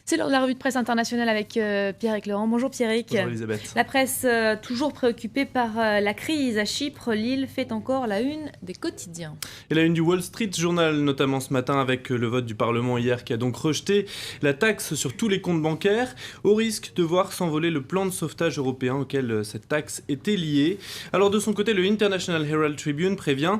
C'est l'heure de la revue de presse internationale avec Pierrick Laurent. Bonjour Pierrick. Bonjour Elisabeth. La presse toujours préoccupée par la crise à Chypre, l'île fait encore la une des quotidiens. Et la une du Wall Street Journal, notamment ce matin avec le vote du Parlement hier qui a donc rejeté la taxe sur tous les comptes bancaires, au risque de voir s'envoler le plan de sauvetage européen auquel cette taxe était liée. Alors de son côté, le International Herald Tribune prévient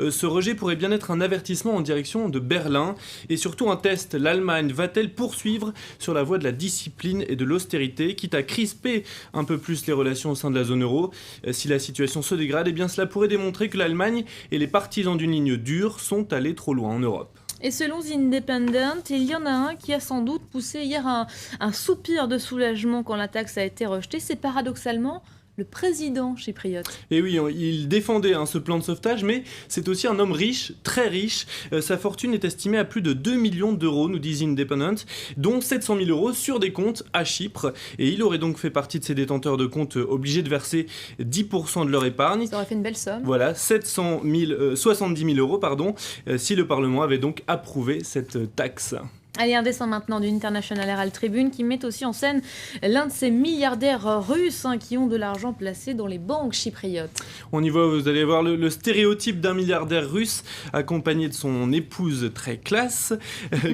ce rejet pourrait bien être un avertissement en direction de Berlin et surtout un test. L'Allemagne va-t-elle poursuivre sur la voie de la discipline et de l'austérité, quitte à crisper un peu plus les relations au sein de la zone euro? Si la situation se dégrade, eh bien cela pourrait démontrer que l'Allemagne et les partisans d'une ligne dure sont allés trop loin en Europe. Et selon The Independent, il y en a un qui a sans doute poussé hier un soupir de soulagement quand la taxe a été rejetée. C'est paradoxalement le président chypriote. Et oui, il défendait ce plan de sauvetage, mais c'est aussi un homme riche, très riche. Sa fortune est estimée à plus de 2 millions d'euros, nous dit The Independent, dont 700 000 euros sur des comptes à Chypre. Et il aurait donc fait partie de ces détenteurs de comptes obligés de verser 10% de leur épargne. Ça aurait fait une belle somme. Voilà, 70 000 euros, si le Parlement avait donc approuvé cette taxe. Allez, un dessin maintenant du International Herald Tribune qui met aussi en scène l'un de ces milliardaires russes qui ont de l'argent placé dans les banques chypriotes. On y voit, vous allez voir le stéréotype d'un milliardaire russe accompagné de son épouse très classe.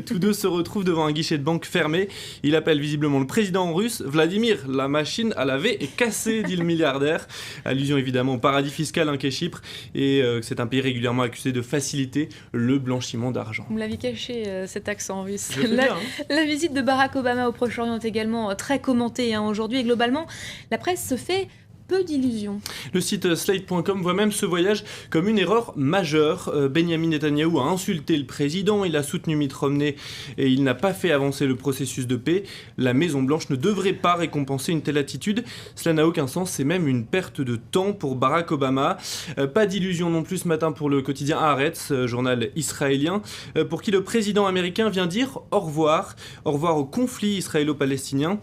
Tous deux se retrouvent devant un guichet de banque fermé. Il appelle visiblement le président russe. Vladimir, la machine à laver est cassée, dit le milliardaire. Allusion évidemment au paradis fiscal qu'est Chypre et c'est un pays régulièrement accusé de faciliter le blanchiment d'argent. Vous me l'aviez caché cet accent russe. Bien, La visite de Barack Obama au Proche-Orient est également très commentée aujourd'hui et globalement, la presse se fait peu d'illusions. Le site slate.com voit même ce voyage comme une erreur majeure. Benjamin Netanyahou a insulté le président, il a soutenu Mitt Romney et il n'a pas fait avancer le processus de paix. La Maison-Blanche ne devrait pas récompenser une telle attitude. Cela n'a aucun sens, c'est même une perte de temps pour Barack Obama. Pas d'illusion non plus ce matin pour le quotidien Haaretz, journal israélien, pour qui le président américain vient dire au revoir au conflit israélo-palestinien,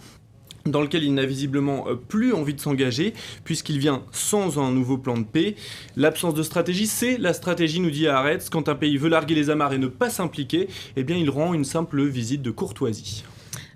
dans lequel il n'a visiblement plus envie de s'engager, puisqu'il vient sans un nouveau plan de paix. L'absence de stratégie, c'est la stratégie, nous dit Haaretz. Quand un pays veut larguer les amarres et ne pas s'impliquer, eh bien il rend une simple visite de courtoisie.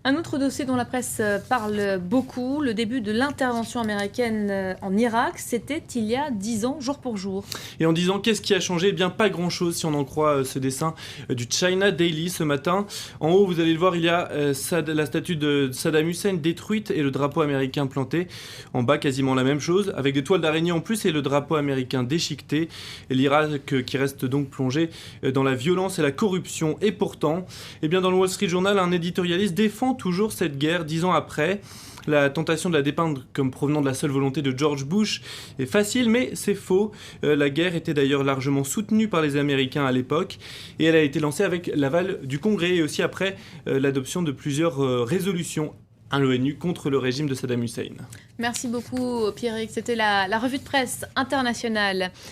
Un autre dossier dont la presse parle beaucoup, le début de l'intervention américaine en Irak, c'était il y a 10 ans, jour pour jour. Et en 10 ans, qu'est-ce qui a changé? Eh bien, pas grand-chose si on en croit ce dessin du China Daily ce matin. En haut, vous allez le voir, il y a la statue de Saddam Hussein détruite et le drapeau américain planté. En bas, quasiment la même chose, avec des toiles d'araignée en plus et le drapeau américain déchiqueté. Et l'Irak qui reste donc plongé dans la violence et la corruption. Et pourtant, eh bien, dans le Wall Street Journal, un éditorialiste défend toujours cette guerre 10 ans après. La tentation de la dépeindre comme provenant de la seule volonté de George Bush est facile, mais c'est faux. La guerre était d'ailleurs largement soutenue par les Américains à l'époque et elle a été lancée avec l'aval du Congrès et aussi après l'adoption de plusieurs résolutions à l'ONU contre le régime de Saddam Hussein. Merci beaucoup Pierrick, c'était la revue de presse internationale.